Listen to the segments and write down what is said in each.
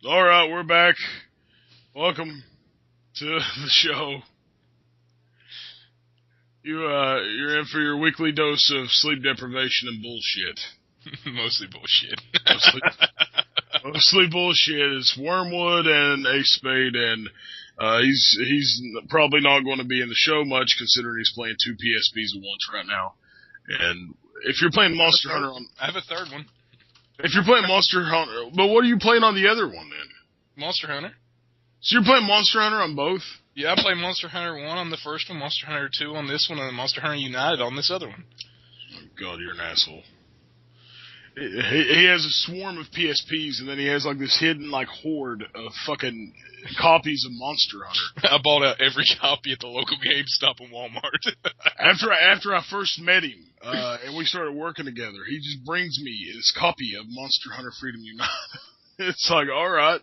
All right, we're back. Welcome to the show. You're in for your weekly dose of sleep deprivation and bullshit. Mostly bullshit. Mostly bullshit. It's Wormwood and Ace Spade, and he's probably not going to be in the show much, considering he's playing 2 PSPs at once right now. And if you're playing Monster Hunter I have a third one. If you're playing Monster Hunter, but what are you playing on the other one then? Monster Hunter. So you're playing Monster Hunter on both? Yeah, I played Monster Hunter 1 on the first one, Monster Hunter 2 on this one, and Monster Hunter United on this other one. Oh God, you're an asshole. He has a swarm of PSPs, and then he has like this hidden like horde of fucking copies of Monster Hunter. I bought out every copy at the local GameStop and Walmart. After I first met him, and we started working together, he just brings me his copy of Monster Hunter Freedom United. It's like, all right,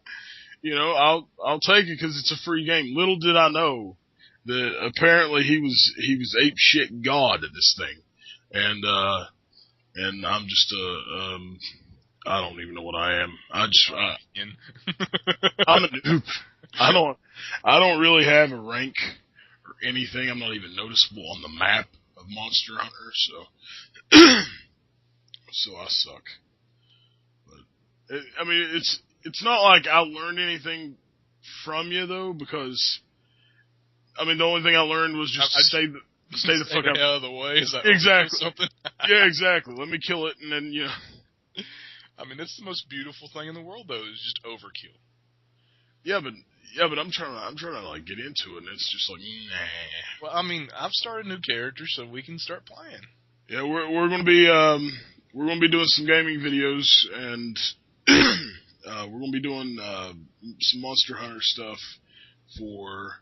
I'll take it because it's a free game. Little did I know that apparently he was ape shit god at this thing, and I'm just I don't even know what I am. I'm a noob. I don't really have a rank or anything. I'm not even noticeable on the map of Monster Hunter, so I suck. But it's not like I learned anything from you though, because the only thing I learned was just stay the fuck out of the way. Is that exactly something? Yeah, exactly. Let me kill it, and then that's the most beautiful thing in the world, though, is just overkill. Yeah, but I'm trying to like get into it, and it's just like, nah. Well, I've started a new character, so we can start playing. Yeah, we're gonna be doing some gaming videos, and we're gonna be doing some Monster Hunter stuff for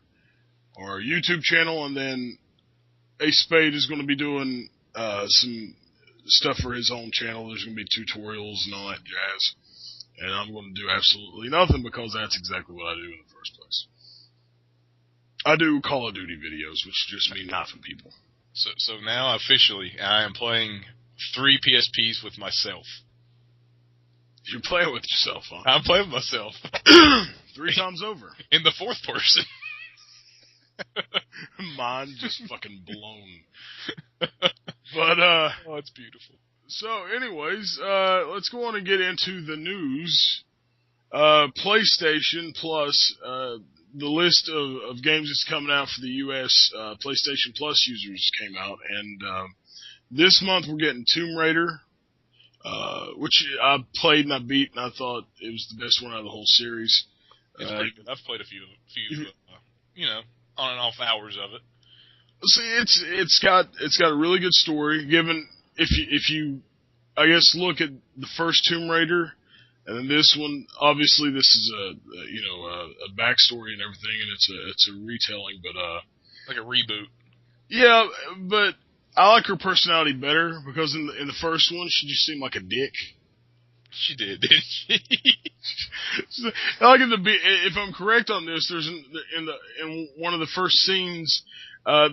our YouTube channel, and then Ace Spade is going to be doing some stuff for his own channel. There's going to be tutorials and all that jazz. And I'm going to do absolutely nothing because that's exactly what I do in the first place. I do Call of Duty videos, which just mean nothing, people. So now officially, I am playing 3 PSPs with myself. You're playing with yourself, huh? I'm playing with myself. 3 times over. In the 4th person. Mine just fucking blown. But, oh, it's beautiful. So, anyways, let's go on and get into the news. PlayStation Plus, the list of games that's coming out for the US PlayStation Plus users came out, and this month we're getting Tomb Raider, which I played and I beat, and I thought it was the best one out of the whole series. It's pretty good. I've played a few on and off hours of it. See, it's got a really good story. Given if you I guess look at the first Tomb Raider and then this one, obviously this is a backstory and everything, and it's a retelling, but like a reboot. Yeah, but I like her personality better because in the first one she just seemed like a dick. She did, didn't she? Like if I'm correct on this, there's in one of the first scenes,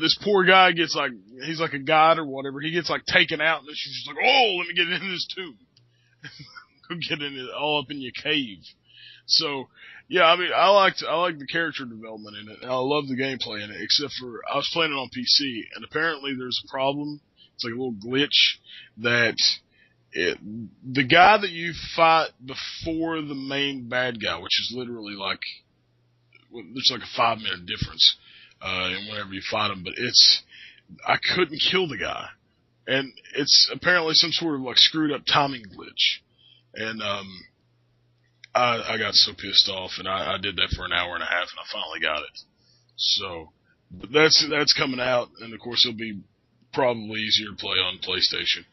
this poor guy gets he's like a god or whatever. He gets taken out, and then she's just like, "Oh, let me get in this tomb, go get in it, all up in your cave." So yeah, I liked the character development in it, and I love the gameplay in it. Except for I was playing it on PC, and apparently there's a problem. It's like a little glitch that. The guy that you fight before the main bad guy, which is literally there's like a 5-minute difference, in whenever you fight him, but I couldn't kill the guy. And it's apparently some sort of screwed up timing glitch. And, I got so pissed off, and I did that for an hour and a half, and I finally got it. So, but that's coming out, and of course it'll be probably easier to play on PlayStation.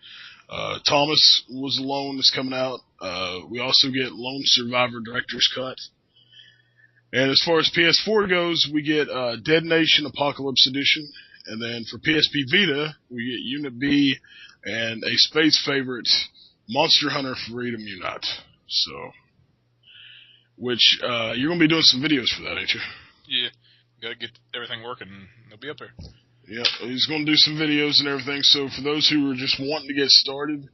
Thomas Was Alone is coming out. We also get Lone Survivor Director's Cut. And as far as PS4 goes, we get Dead Nation Apocalypse Edition. And then for PSP Vita, we get Unit B and a space favorite, Monster Hunter Freedom Unite. So, which, you're going to be doing some videos for that, ain't you? Yeah. Gotta get everything working, and they'll be up there. Yeah, he's going to do some videos and everything. So for those who are just wanting to get started,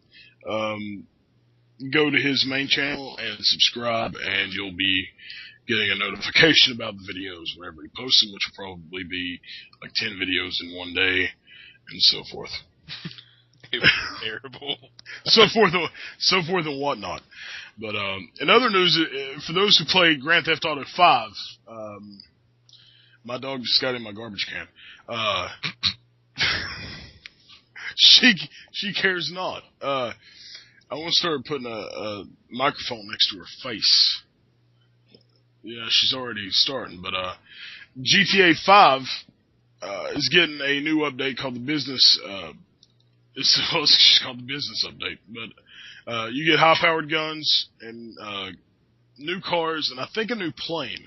go to his main channel and subscribe, and you'll be getting a notification about the videos whenever he posts them, which will probably be like 10 videos in one day, and so forth. It was terrible. so forth and whatnot. But in other news, for those who play Grand Theft Auto 5, my dog just got in my garbage can. She cares not. I want to start putting a microphone next to her face. Yeah, she's already starting. But GTA 5 is getting a new update called the Business. It's called the Business Update. But you get high-powered guns and new cars, and I think a new plane.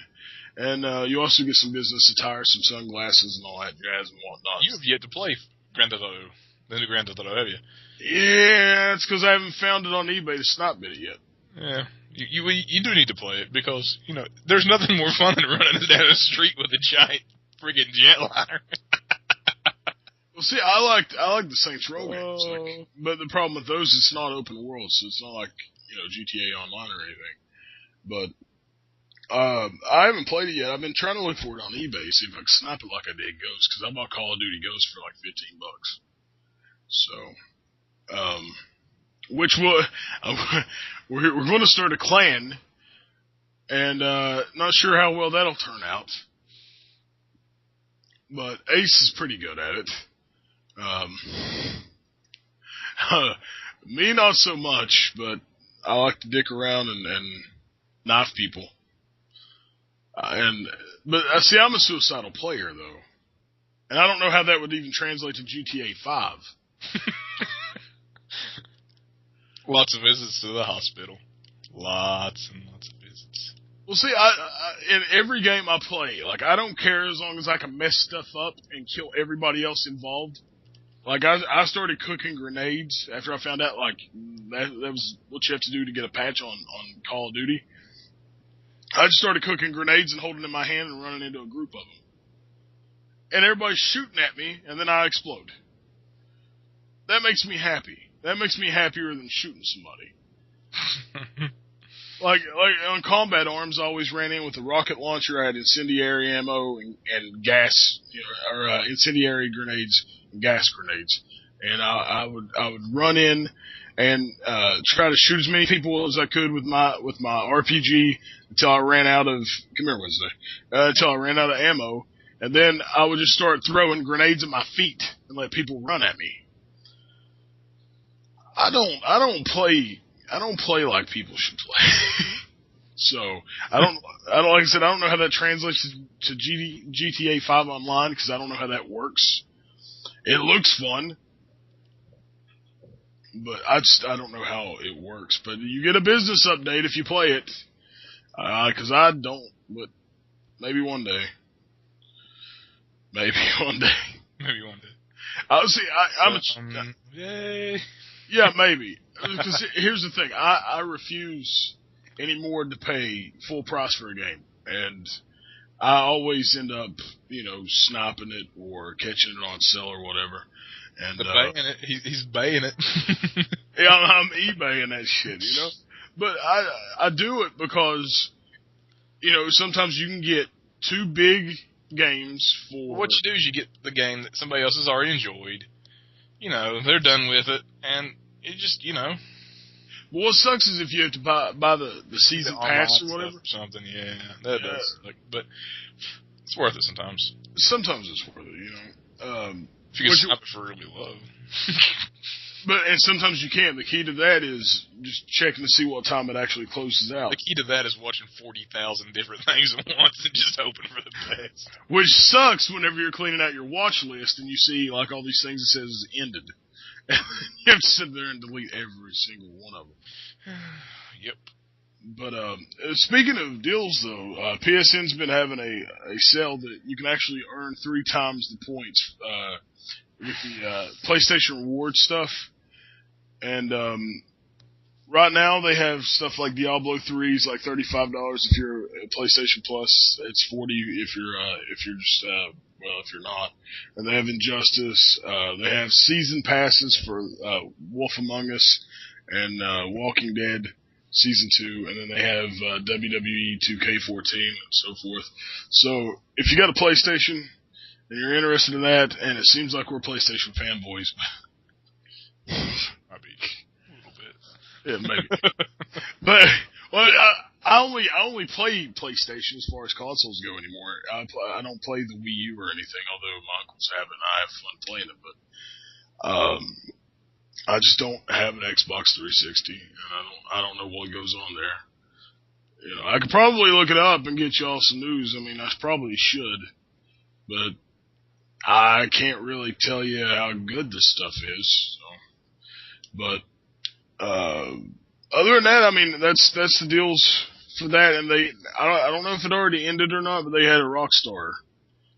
And you also get some business attire, some sunglasses, and all that jazz and whatnot. You have yet to play Grand Theft Auto, the new Grand Theft Auto, have you? Yeah, it's because I haven't found it on eBay to snot bit it yet. Yeah, you do need to play it because, you know, there's nothing more fun than running down the street with a giant friggin' jetliner. Well, see, I like the Saints Row games, but the problem with those is it's not open world, so it's not like, you know, GTA Online or anything. But I haven't played it yet. I've been trying to look for it on eBay, see if I can snap it like I did Ghost, because I bought Call of Duty Ghost for like $15. So, which we're going to start a clan, and not sure how well that'll turn out. But Ace is pretty good at it. Me not so much, but I like to dick around and knife people. But see, I'm a suicidal player though, and I don't know how that would even translate to GTA 5. Lots of visits to the hospital. Lots and lots of visits. Well, see, I in every game I play, like, I don't care as long as I can mess stuff up and kill everybody else involved. Like, I started cooking grenades after I found out, like, that was what you have to do to get a patch on Call of Duty. I just started cooking grenades and holding them in my hand and running into a group of them. And everybody's shooting at me, and then I explode. That makes me happy. That makes me happier than shooting somebody. Like on combat arms, I always ran in with a rocket launcher. I had incendiary ammo and gas, you know, or incendiary grenades and gas grenades. And I would run in and try to shoot as many people as I could with my RPG until I ran out of until I ran out of ammo. And then I would just start throwing grenades at my feet and let people run at me. I don't play like people should play. So I don't like I said, I don't know how that translates to GTA 5 Online, because I don't know how that works. It looks fun, but I don't know how it works. But you get a business update if you play it, because I don't. But maybe one day. Maybe one day. Maybe one day. I'm yay. Yeah, maybe. Because here's the thing, I refuse anymore to pay full price for a game, and I always end up, you know, sniping it or catching it on sale or whatever. And baying it. He's baying it. Yeah, I'm eBaying that shit, you know. But I do it because, you know, sometimes you can get two big games for. What you do is you get the game that somebody else has already enjoyed. You know, they're done with it, and it just, you know. Well, what sucks is if you have to buy the season pass or whatever. Or something, yeah. That does. But it's worth it sometimes. Sometimes it's worth it, you know. If you can stop it for really low. And sometimes you can't. The key to that is just checking to see what time it actually closes out. The key to that is watching 40,000 different things at once and just hoping for the best. Which sucks whenever you're cleaning out your watch list and you see like all these things that says ended. You have to sit there and delete every single one of them. Yep. But speaking of deals, though, PSN's been having a sale that you can actually earn 3 times the points with the PlayStation Reward stuff. And right now they have stuff like Diablo 3 is like $35 if you're a PlayStation Plus. It's $40 if you're just if you're not. And they have Injustice. They have season passes for Wolf Among Us and Walking Dead Season 2, and then they have WWE 2K14 and so forth. So if you got a PlayStation and you're interested in that, and it seems like we're PlayStation fanboys, I mean, a little bit. Yeah, maybe. But well, I only play PlayStation as far as consoles go anymore. I don't play the Wii U or anything, although my uncles have it and I have fun playing it. But I just don't have an Xbox 360, and I don't know what goes on there. You know, I could probably look it up and get y'all some news. I mean, I probably should, but I can't really tell you how good this stuff is. So. But other than that, I mean, that's the deals for that. And I don't know if it already ended or not, but they had a Rockstar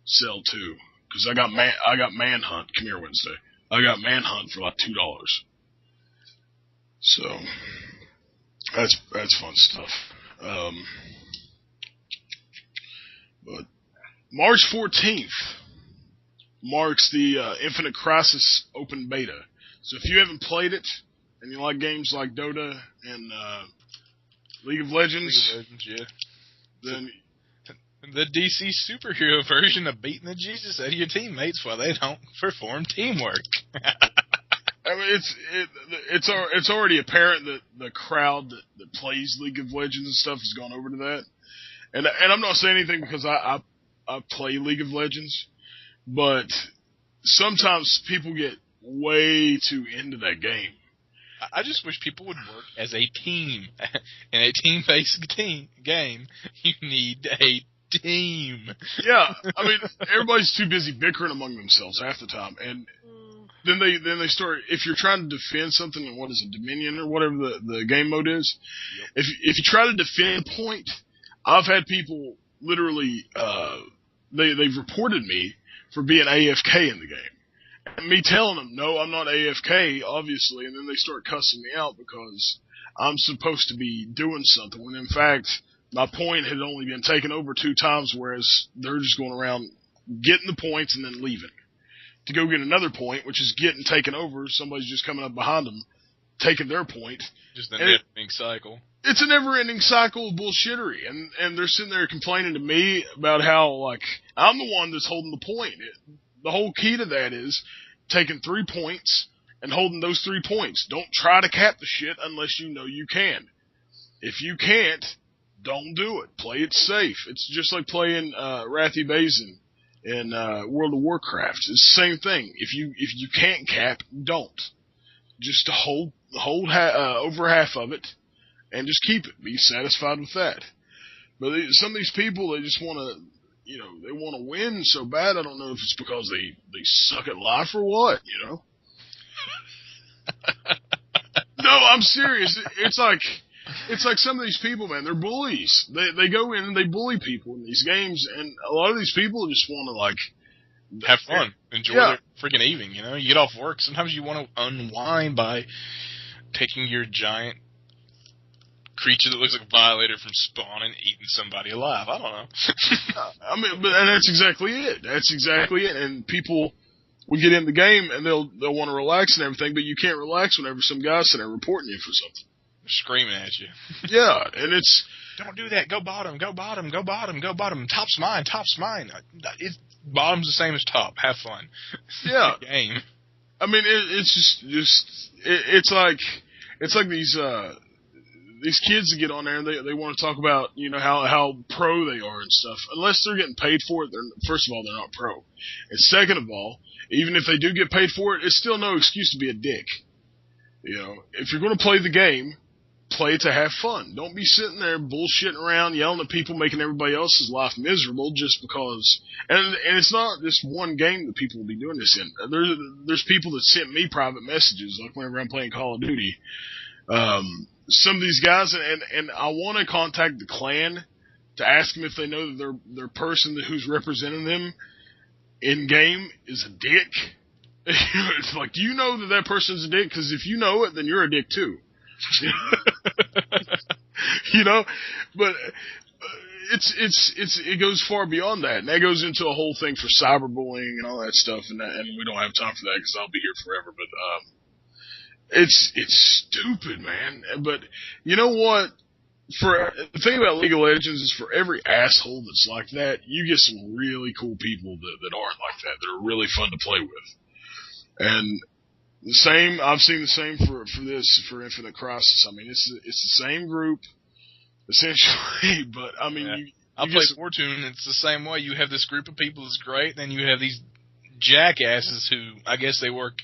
sale too. Because I got Manhunt. Come here, Wednesday. I got Manhunt for like $2. So that's fun stuff. But March 14th marks the Infinite Crisis open beta. So if you haven't played it and you like games like Dota and League of Legends, yeah. Then the DC superhero version of beating the Jesus out of your teammates while they don't perform teamwork. I mean, it's already apparent that the crowd that plays League of Legends and stuff has gone over to that. And I'm not saying anything because I play League of Legends, but sometimes people get way too into that game. I just wish people would work as a team. In a team-based game, you need a team. Yeah, I mean, everybody's too busy bickering among themselves half the time, and then they start. If you're trying to defend something in what is it, Dominion or whatever the game mode is, yep. If you try to defend a point, I've had people literally they've reported me for being AFK in the game. And me telling them, no, I'm not AFK, obviously, and then they start cussing me out because I'm supposed to be doing something, when in fact, my point had only been taken over 2 times, whereas they're just going around getting the points and then leaving. To go get another point, which is getting taken over, somebody's just coming up behind them, taking their point. Just a never-ending cycle. It's a never-ending cycle of bullshittery, and they're sitting there complaining to me about how, like, I'm the one that's holding the point. The whole key to that is taking 3 points and holding those 3 points. Don't try to cap the shit unless you know you can. If you can't, don't do it. Play it safe. It's just like playing Wrathy Bazin in World of Warcraft. It's the same thing. If you can't cap, don't. Just hold over half of it and just keep it. Be satisfied with that. But some of these people, they just want to, you know, they want to win so bad. I don't know if it's because they suck at life or what, you know. No, I'm serious. It's like some of these people, man, they're bullies. They go in and they bully people in these games, and a lot of these people just want to, like, have fun, enjoy their freaking evening, you know. You get off work, sometimes you want to unwind by taking your giant creature that looks like a violator from Spawn and eating somebody alive. I don't know. I mean, and that's exactly it. That's exactly it. And people will get in the game and they'll want to relax and everything, but you can't relax whenever some guy's sitting there reporting you for something. Screaming at you. Yeah, and it's... Don't do that. Go bottom. Go bottom. Go bottom. Go bottom. Top's mine. Top's mine. Bottom's the same as top. Have fun. Yeah. Game. I mean, it's like these kids that get on there and they want to talk about, you know, how pro they are and stuff. Unless they're getting paid for it, first of all, they're not pro. And second of all, even if they do get paid for it, it's still no excuse to be a dick. You know, if you're going to play the game, play it to have fun. Don't be sitting there bullshitting around, yelling at people, making everybody else's life miserable just because. And it's not just one game that people will be doing this in. There's people that sent me private messages, like whenever I'm playing Call of Duty. Some of these guys, and I want to contact the clan to ask them if they know that their person who's representing them in game is a dick. It's like, do you know that person's a dick? Because if you know it, then you're a dick too. You know, but it goes far beyond that, and that goes into a whole thing for cyberbullying and all that stuff, and we don't have time for that because I'll be here forever. But It's stupid, man. But you know what? The thing about League of Legends is for every asshole that's like that, you get some really cool people that aren't like that. That are really fun to play with. And the same, I've seen the same for Infinite Crisis. I mean, it's the same group, essentially, but I mean, yeah. I play Fortune, it's the same way. You have this group of people that's great, and then you have these jackasses who, I guess they work,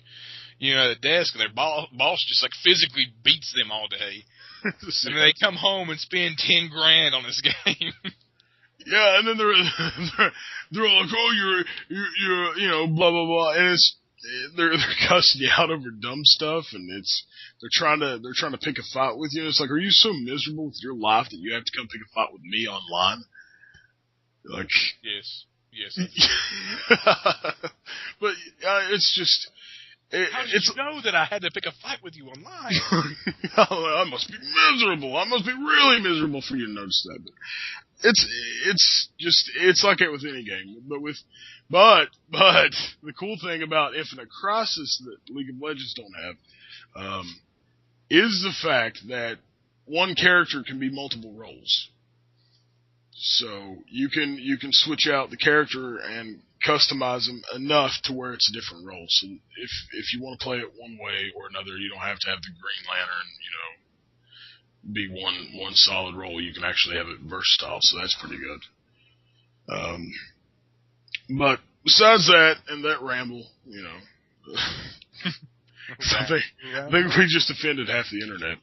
at a desk, and their boss just like physically beats them all day. And then they come home and spend $10,000 on this game. Yeah, and then they're all like, oh, you're blah blah blah, and they're cussing you out over dumb stuff, and they're trying to pick a fight with you. And it's like, are you so miserable with your life that you have to come pick a fight with me online? Like, yes. But it's just. How did you know that I had to pick a fight with you online? I must be miserable. I must be really miserable for you to notice that. But it's like it with any game. But the cool thing about Infinite Crisis that League of Legends don't have is the fact that one character can be multiple roles. So you can switch out the character and customize them enough to where it's a different role. So if you want to play it one way or another, you don't have to have the Green Lantern, be one solid role. You can actually have it versatile. So that's pretty good. But besides that and that ramble, I think we just offended half the internet.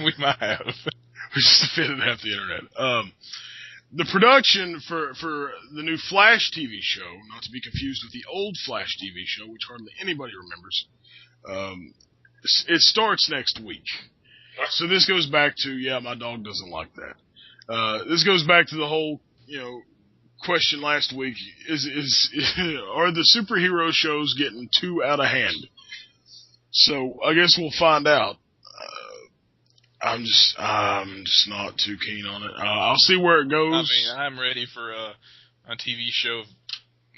We might have. We just offended half the internet. The production for the new Flash TV show, not to be confused with the old Flash TV show, which hardly anybody remembers, it starts next week. So this goes back to, my dog doesn't like that. This goes back to the whole, question last week, are the superhero shows getting too out of hand? So I guess we'll find out. I'm just not too keen on it. I'll see where it goes. I mean, I'm ready for a TV show,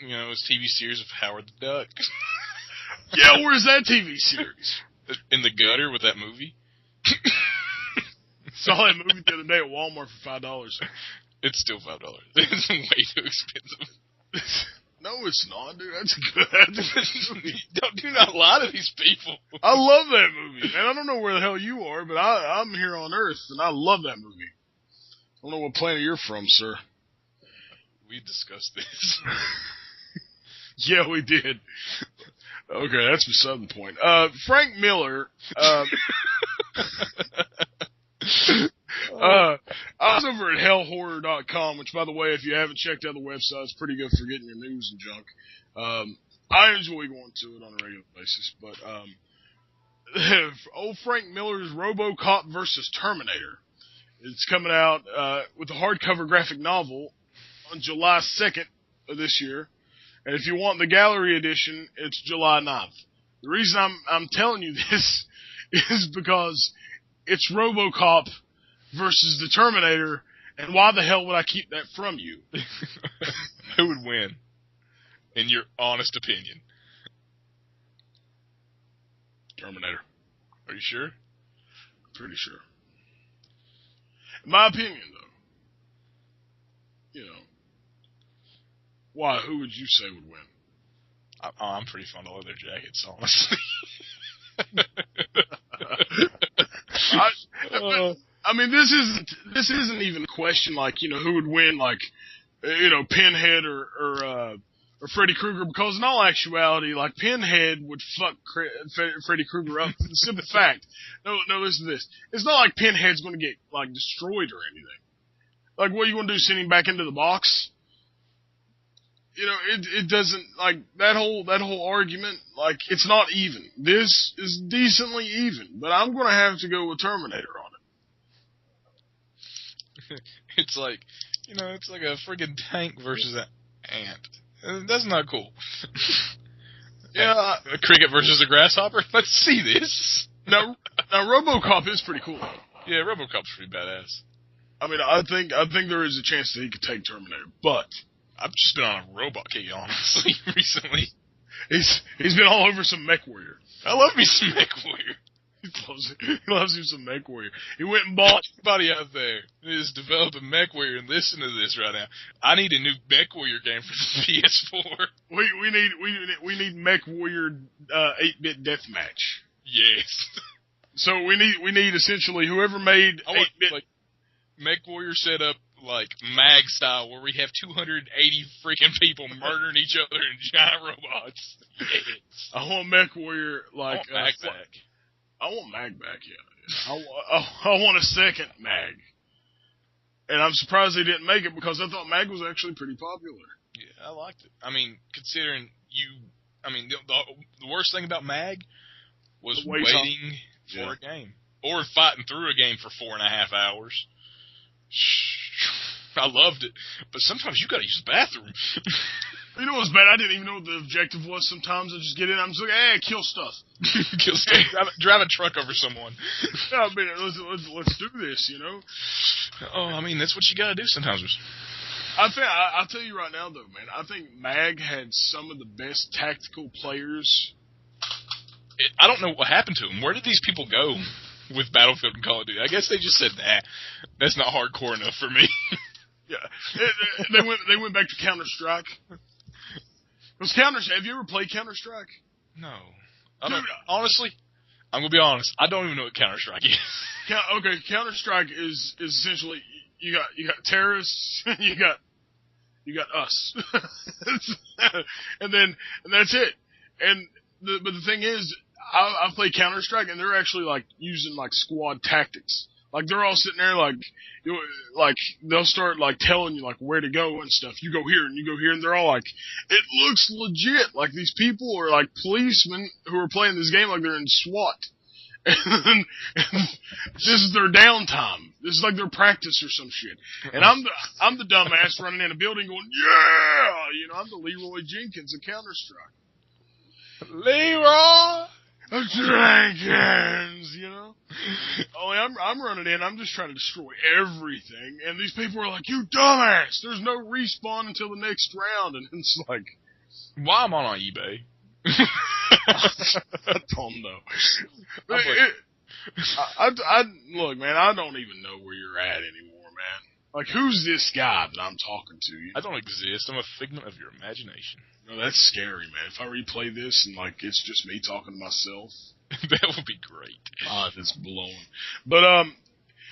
this TV series of Howard the Duck. Yeah, where's that TV series? In the gutter with that movie. Saw that movie the other day at Walmart for $5. It's still $5. It's way too expensive. No, it's not, dude. That's good. Do not lie to these people. I love that movie, man. I don't know where the hell you are, but I'm here on Earth, and I love that movie. I don't know what planet you're from, sir. We discussed this. Yeah, we did. Okay, that's beside the point. Frank Miller. I was over at hellhorror.com, which, by the way, if you haven't checked out the website, it's pretty good for getting your news and junk. I enjoy going to it on a regular basis, but old Frank Miller's Robocop versus Terminator. It's coming out with a hardcover graphic novel on July 2nd of this year, and if you want the gallery edition, it's July 9th. The reason I'm telling you this is because it's Robocop versus the Terminator, and why the hell would I keep that from you? Who would win, in your honest opinion? Terminator. Are you sure? Pretty sure. In my opinion, though, why? Who would you say would win? I'm pretty fond of leather jackets, honestly. I mean, this isn't even a question like, who would win, like, Pinhead or Freddy Krueger, because in all actuality, like, Pinhead would fuck Freddy Krueger up for the simple fact. No, listen to this. It's not like Pinhead's going to get, like, destroyed or anything. Like, what are you going to do, send him back into the box? It doesn't, like, that whole argument, like, it's not even. This is decently even, but I'm going to have to go with Terminator on it. It's like, it's like a friggin' tank versus an ant. That's not cool. Yeah. A cricket versus a grasshopper? Let's see this. Now Robocop is pretty cool. Yeah, Robocop's pretty badass. I mean, I think there is a chance that he could take Terminator, but I've just been on a robot kick, honestly, recently. He's been all over some MechWarrior. I love me some MechWarrior. He loves him some MechWarrior. He went and bought. Everybody out there is developing MechWarrior and listen to this right now. I need a new MechWarrior game for the PS4. We need MechWarrior 8-bit deathmatch. Yes. So we need essentially whoever made 8-bit like MechWarrior set up like Mag style, where we have 280 freaking people murdering each other in giant robots. Yes. I want MechWarrior like I want Mag back. I want Mag back, yeah. I want a second Mag. And I'm surprised they didn't make it because I thought Mag was actually pretty popular. Yeah, I liked it. I mean, considering the worst thing about Mag was waiting for a game. Or fighting through a game for 4.5 hours. I loved it. But sometimes you gotta use the bathroom. You know what's bad? I didn't even know what the objective was sometimes. I just get in, I'm just like, hey, kill stuff. Kill stuff. Drive a truck over someone. I mean, let's do this, you know? Oh, I mean, that's what you gotta do sometimes. I'll tell you right now, though, man, I think Mag had some of the best tactical players. I don't know what happened to them. Where did these people go with Battlefield and Call of Duty? I guess they just said, nah, that's not hardcore enough for me. Yeah, they went back to Counter-Strike. Have you ever played Counter-Strike? No. Honestly, I'm gonna be honest. I don't even know what Counter-Strike is. Okay, Counter-Strike is essentially you got terrorists, you got us, and that's it. But the thing is, I've played Counter-Strike, and they're actually like using like squad tactics. Like they're all sitting there like they'll start like telling you like where to go and stuff. You go here and you go here, and they're all like, it looks legit. Like these people are like policemen who are playing this game like they're in SWAT. And this is their downtime. This is like their practice or some shit. And I'm the dumbass running in a building going, yeah, you know, I'm the Leroy Jenkins of Counter-Strike. Leroy Jenkins, you know? Only I'm running in, I'm just trying to destroy everything, and these people are like, you dumbass, there's no respawn until the next round, and it's like... Why am I on eBay? I don't know. Look, man, I don't even know where you're at anymore, man. Like, who's this guy that I'm talking to? You know? I don't exist. I'm a figment of your imagination. No, that's scary, man. If I replay this and, like, it's just me talking to myself. That would be great. It's blowing. But,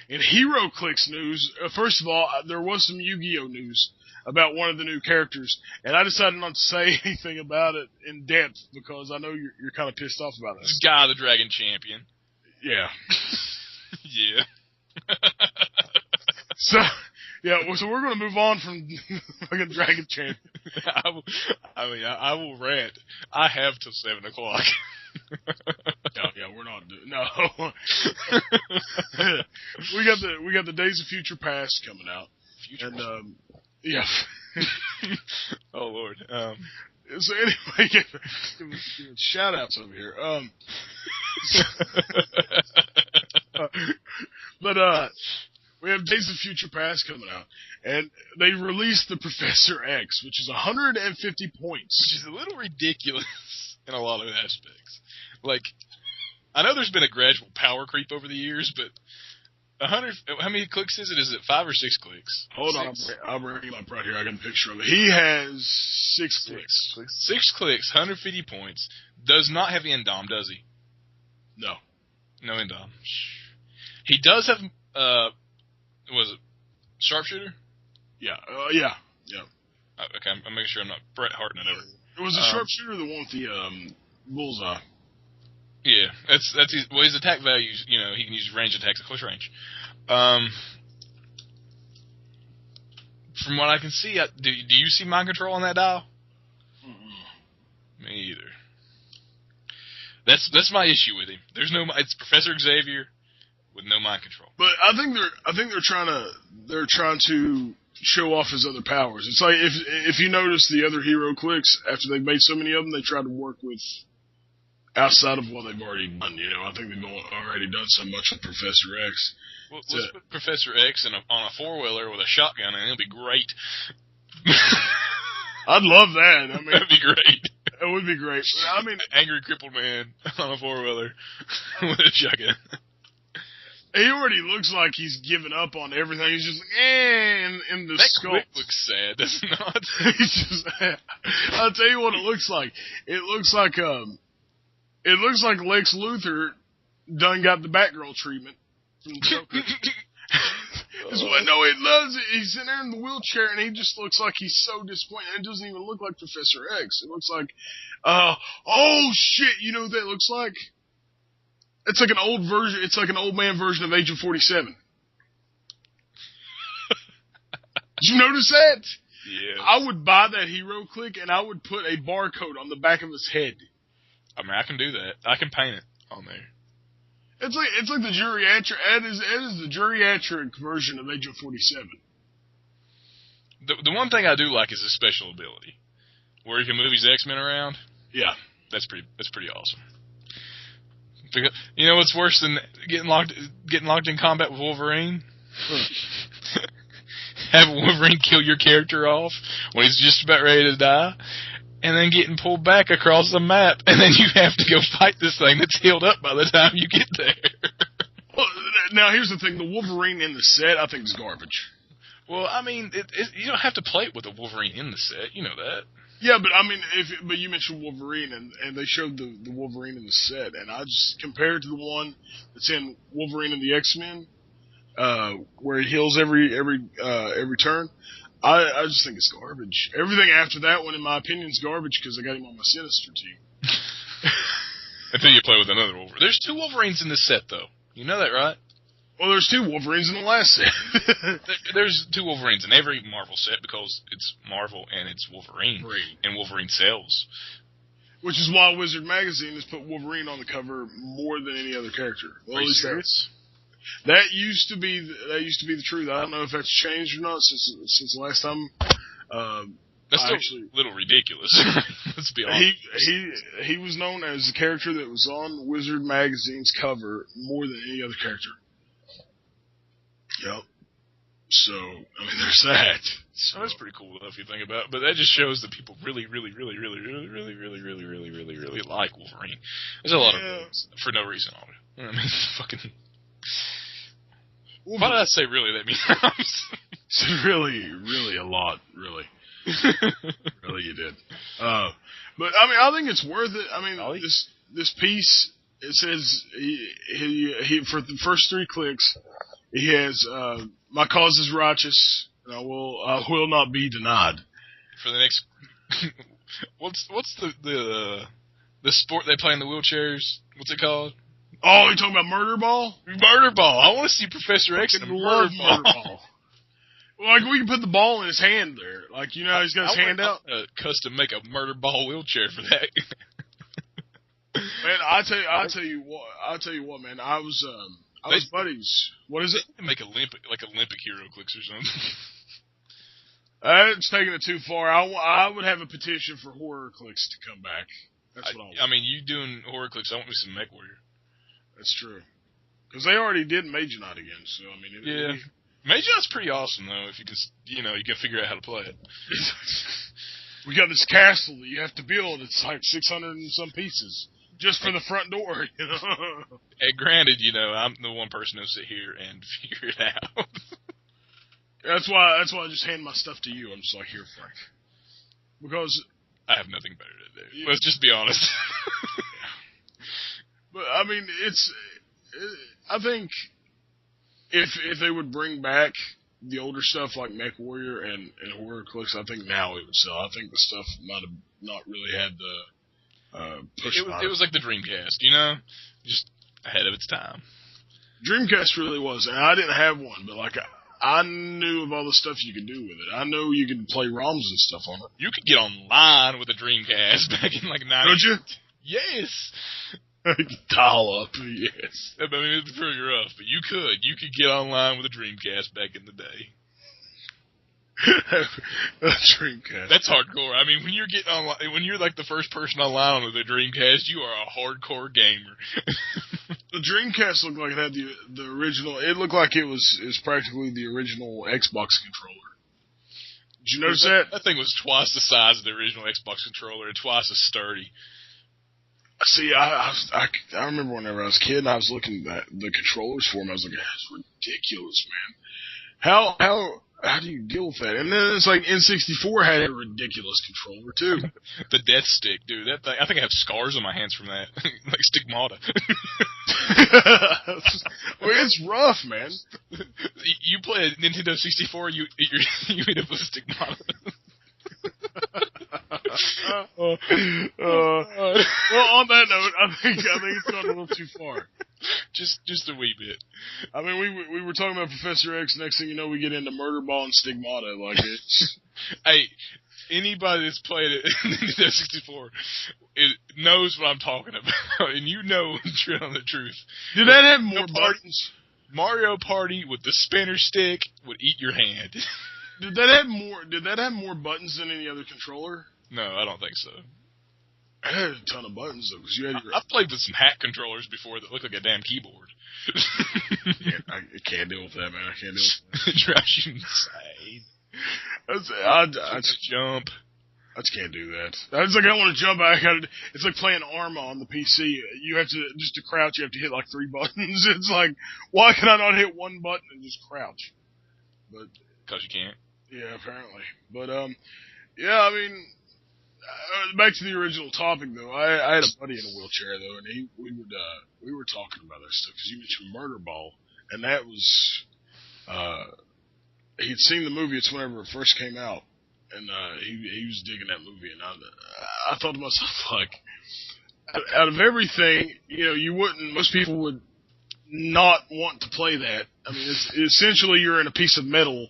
in Heroclix news, first of all, there was some Yu-Gi-Oh! News about one of the new characters, and I decided not to say anything about it in depth because I know you're kind of pissed off about this. Guy the Dragon Champion. Yeah. Yeah. So we're going to move on from fucking Dragon Champion. I will rant. I have till 7 o'clock. Yeah, we're not doing. No. we got the Days of Future Past coming out. And yeah. Oh Lord. So anyway, give shout outs over here. But we have Days of Future Past coming out, and they released the Professor X, which is 150 points, which is a little ridiculous in a lot of aspects. Like, I know there's been a gradual power creep over the years, but 100. How many clicks is it? Is it 5 or 6 clicks? Hold on, I'll bring him up right here. I got a picture of it. He has 6 clicks. 6 clicks, 150 points. Does not have Endom, does he? No. No Endom. He does have. Was it Sharpshooter? Yeah. Okay, I'm making sure I'm not Bret Harting it over. It was a Sharpshooter, the one with the bullseye. Yeah, that's his attack values. You know, he can use range attacks at close range. From what I can see, do you see mind control on that dial? Mm-mm. Me either. That's my issue with him. It's Professor Xavier with no mind control. But I think they're trying to show off his other powers. It's like if you notice the other Heroclix, after they've made so many of them, they try to work with outside of what they've already done. You know, I think they've already done so much with Professor X. Well, let's put Professor X on a 4-wheeler with a shotgun, and it'll be great. I'd love that. I mean, that'd be great. It would be great. I mean, angry crippled man on a 4-wheeler with a shotgun. He already looks like he's given up on everything. He's just like, in the sculpt. That looks sad, does it not? He's just, I'll tell you what it looks like. It looks like Lex Luthor done got the Batgirl treatment from the Joker. No, it loves it. He's sitting there in the wheelchair, and he just looks like he's so disappointed. It doesn't even look like Professor X. It looks like, oh shit, you know what that looks like? It's like an old version. It's like an old man version of Agent 47. Did you notice that? Yeah. I would buy that Heroclix, and I would put a barcode on the back of his head. I mean, I can do that. I can paint it on there. It's like the geriatric. It is the geriatric version of Agent 47. The one thing I do like is his special ability, where he can move his X-Men around. Yeah, that's pretty awesome. Because, you know what's worse than getting locked in combat with Wolverine? Have Wolverine kill your character off when he's just about ready to die, and then getting pulled back across the map, and then you have to go fight this thing that's healed up by the time you get there. Well, now here's the thing: the Wolverine in the set, I think, is garbage. Well, I mean, you don't have to play it with a Wolverine in the set. You know that. Yeah, but I mean, but you mentioned Wolverine, and they showed the Wolverine in the set, and I just compared to the one that's in Wolverine and the X-Men, where it heals every turn. I just think it's garbage. Everything after that one, in my opinion, is garbage because I got him on my Sinister team. Until you play with another Wolverine. There's 2 Wolverines in this set, though. You know that, right? Well, there's 2 Wolverines in the last set. There's 2 Wolverines in every Marvel set because it's Marvel and it's Wolverine. And Wolverine sells. Which is why Wizard Magazine has put Wolverine on the cover more than any other character. Well, Are you serious? That used to be the truth. I don't know if that's changed or not since the last time. That's still a little ridiculous. Let's be honest. He was known as the character that was on Wizard Magazine's cover more than any other character. Yep. So, I mean, there's that. So that's pretty cool though, if you think about it. But that just shows that people really like Wolverine. There's a lot of things for no reason on it. I mean, fucking. Why did I say really that many times? It's really a lot, really. Really, you did. But I mean, I think it's worth it. I mean, this piece, it says he for the first 3 clicks, he has my cause is righteous, and I will not be denied. For the next, what's the sport they play in the wheelchairs? What's it called? Oh, you're talking about Murderball? Murderball. I want to see Professor X in a Murderball. Like, we can put the ball in his hand there. Like, you know, he's got his hand out. Custom make a Murderball wheelchair for that. Man, I'll tell you what, man. I was buddies. What is it? Make Olympic Heroclix or something. It's taking it too far. I would have a petition for Heroclix to come back. That's what I want. I mean, you doing Heroclix, I want me some Mech Warrior. That's true. Because they already did Mage Knight again, so I mean... Mage Knight's pretty awesome, though, if you can, you can figure out how to play it. We got this castle that you have to build. It's like 600 and some pieces. Just for the front door, you know? And granted, I'm the one person who'll sit here and figure it out. That's why I just hand my stuff to you. I'm just like, here, Frank. Because... I have nothing better to do. Let's just be honest. But, I mean, I think if they would bring back the older stuff like Mech Warrior and Heroclix, I think now it would sell. I think the stuff might have not really had the push. It was like the Dreamcast, just ahead of its time. Dreamcast really was, and I didn't have one, but like I knew of all the stuff you could do with it. I know you could play ROMs and stuff on it. You could get online with a Dreamcast back in like 90s. Could you? Yes. Dial up, yes. I mean, it'd be pretty rough, but you could. You could get online with a Dreamcast back in the day. A Dreamcast. That's hardcore. I mean, when you're getting online, when you're like the first person online with a Dreamcast, you are a hardcore gamer. The Dreamcast looked like it had the original. It looked like it was practically the original Xbox controller. Did you notice that? That thing was twice the size of the original Xbox controller and twice as sturdy. See, I remember whenever I was a kid and I was looking at the controllers for them, I was like, that's ridiculous, man. How do you deal with that? And then it's like N64 had a ridiculous controller too. The Death Stick, dude. That thing, I think I have scars on my hands from that, like Stigmata. Well, it's rough, man. You play a Nintendo 64, you end up with Stigmata. Well, on that note, I think it's gone a little too far. Just a wee bit. I mean, we were talking about Professor X. Next thing you know, we get into Murderball and Stigmata. Like it's. Hey, anybody that's played it in Nintendo 64 knows what I'm talking about, and you know the truth. Did that have more buttons? Mario Party with the spinner stick would eat your hand. Did that have more buttons than any other controller? No, I don't think so. It had a ton of buttons though, because you had. I've played with some hack controllers before that look like a damn keyboard. I can't deal with that, man. I can't deal with that. It drives you insane. I jump. I just can't do that. It's like I want to jump. It's like playing Arma on the PC. You have to just to crouch. You have to hit like 3 buttons. It's like, why can I not hit one button and just crouch? But because you can't. Yeah, apparently. But yeah. I mean, back to the original topic though. I had a buddy in a wheelchair though, and we were talking about that stuff because you mentioned Murderball, and that was he'd seen the movie. It's whenever it first came out. And he was digging that movie, and I thought to myself, like, out of everything, most people would not want to play that. I mean, it's essentially you're in a piece of metal,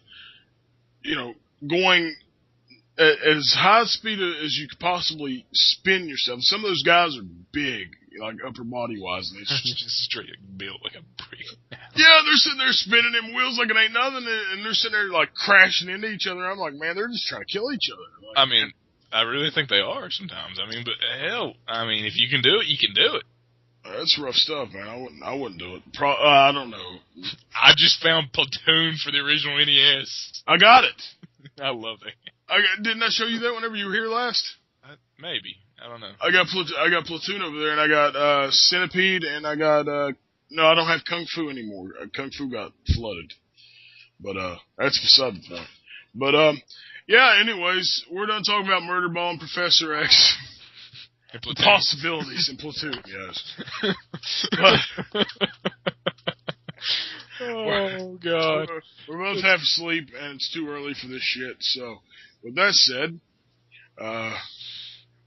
going at as high speed as you could possibly spin yourself. Some of those guys are big, like upper body wise, and it's just straight built like a brick. Yeah, they're sitting there spinning them wheels like it ain't nothing, and they're sitting there like crashing into each other. I'm like, man, they're just trying to kill each other. Like, I mean, I really think they are sometimes. I mean, but hell, if you can do it, you can do it. That's rough stuff, man. I wouldn't do it. I don't know. I just found Platoon for the original NES. I got it. I love that. Didn't I show you that whenever you were here last? Maybe. I don't know. I got Platoon over there, and I got Centipede, and I got no, I don't have Kung Fu anymore. Kung Fu got flooded, but that's beside the point. But yeah. Anyways, we're done talking about Murderball and Professor X. The possibilities in Platoon, yes. Oh God, we're both half asleep, and it's too early for this shit. So, with that said,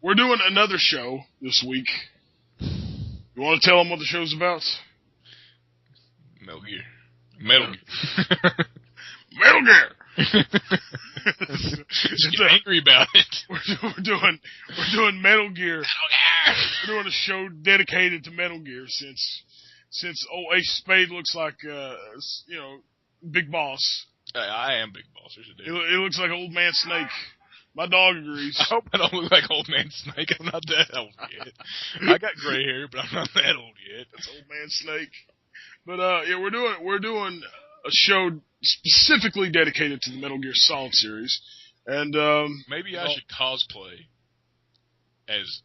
we're doing another show this week. You want to tell them what the show's about? Metal Gear. Metal Gear. Just angry about it. We're doing Metal Gear. We're doing a show dedicated to Metal Gear since old Ace Spade looks like Big Boss. I am Big Boss. It looks like Old Man Snake. My dog agrees. I hope I don't look like Old Man Snake. I'm not that old yet. I got gray hair, but I'm not that old yet. That's Old Man Snake. But yeah, we're doing a show specifically dedicated to the Metal Gear Solid series, and maybe I should cosplay as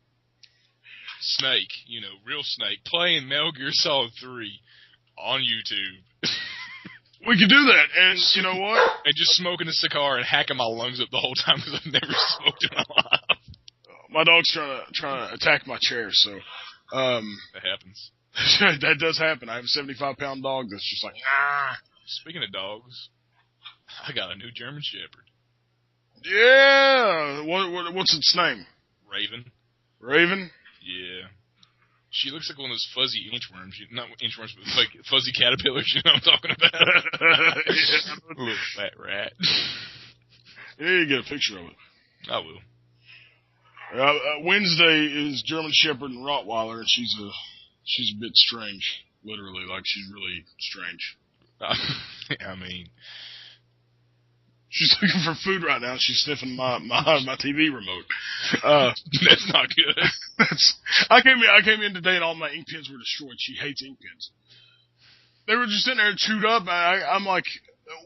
Snake, real Snake, playing Metal Gear Solid 3 on YouTube. We could do that, and you know what? And just smoking a cigar and hacking my lungs up the whole time because I've never smoked in my life. My dog's trying to attack my chair, so that happens. That does happen. I have a 75-pound dog that's just like, nah. Speaking of dogs, I got a new German Shepherd. Yeah. What's its name? Raven. Raven? Yeah. She looks like one of those fuzzy inchworms. Not inchworms, but like fuzzy caterpillars. You know what I'm talking about? Yeah. Little fat rat. You need to get a picture of it. I will. Wednesday is German Shepherd and Rottweiler, and she's a bit strange. Literally, like she's really strange. I mean, she's looking for food right now. She's sniffing my TV remote. That's not good. I came in today and all my ink pens were destroyed. She hates ink pens. They were just sitting there chewed up. I'm like,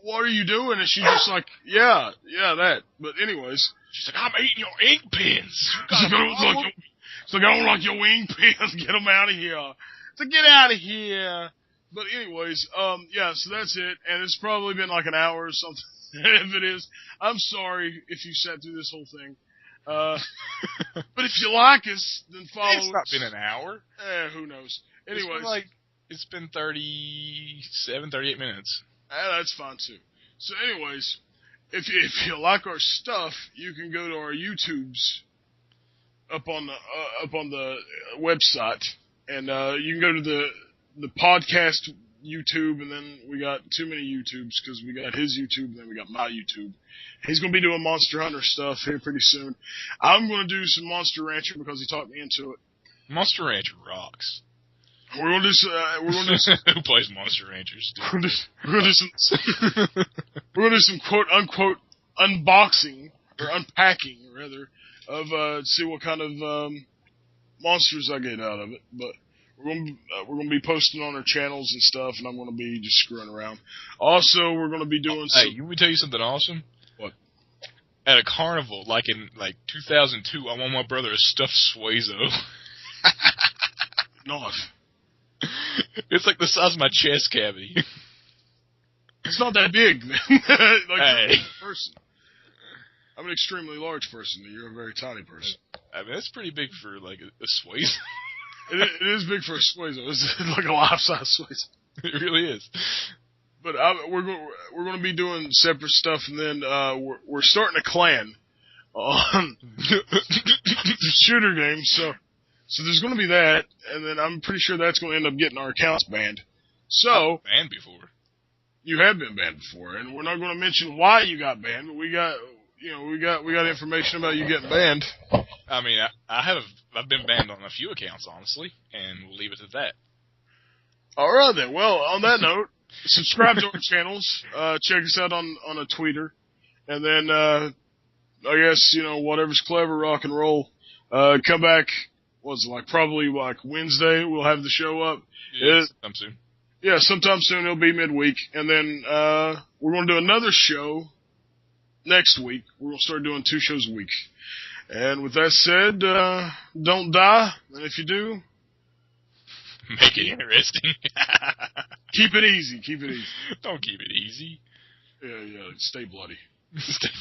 what are you doing? And she's just like, yeah, that. But anyways. She's like, I'm eating your ink pens. It's like, I don't like your ink pens. Get them out of here. So get out of here. But anyways, so that's it. And it's probably been like an hour or something. If it is, I'm sorry if you sat through this whole thing. But if you like us, then follow us. It's not been an hour. Who knows? Anyways. It's been 37, 38 minutes. That's fine too. So anyways, if you like our stuff, you can go to our YouTubes up on the website, and you can go to the podcast YouTube, and then we got too many YouTubes because we got his YouTube, and then we got my YouTube. He's going to be doing Monster Hunter stuff here pretty soon. I'm going to do some Monster Rancher because he talked me into it. Monster Rancher rocks. We're going to do some Who plays Monster Rangers? We're going to do some quote unquote unboxing or unpacking rather of see what kind of monsters I get out of it. But we're going to be posting on our channels and stuff, and I'm going to be just screwing around. Also, we're going to be doing Hey, you want me to tell you something awesome? What? At a carnival, in 2002, I won my brother a stuffed Suezo. Not. It's like the size of my chest cavity. It's not that big, man. You're Hey. a person. I'm an extremely large person. You're a very tiny person. I mean, that's pretty big for, a Suezo. It is big for a Suezo. It's like a life-size Suezo. It really is. But we're going to be doing separate stuff, and then we're starting a clan on shooter games. So there's going to be that, and then I'm pretty sure that's going to end up getting our accounts banned. So banned before. You have been banned before, and we're not going to mention why you got banned, but we got information about you getting banned. I mean, I've been banned on a few accounts, honestly, and we'll leave it at that. All right then. Well, on that note, subscribe to our channels. Check us out on a Twitter, and then I guess whatever's clever, rock and roll. Come back. Probably Wednesday. We'll have the show up. Yeah, sometime soon. Yeah, sometime soon. It'll be midweek, and then we're going to do another show next week. We're going to start doing 2 shows a week. And with that said, don't die, and if you do, make it interesting. Keep it easy. Don't keep it easy. Yeah. Stay bloody. Stay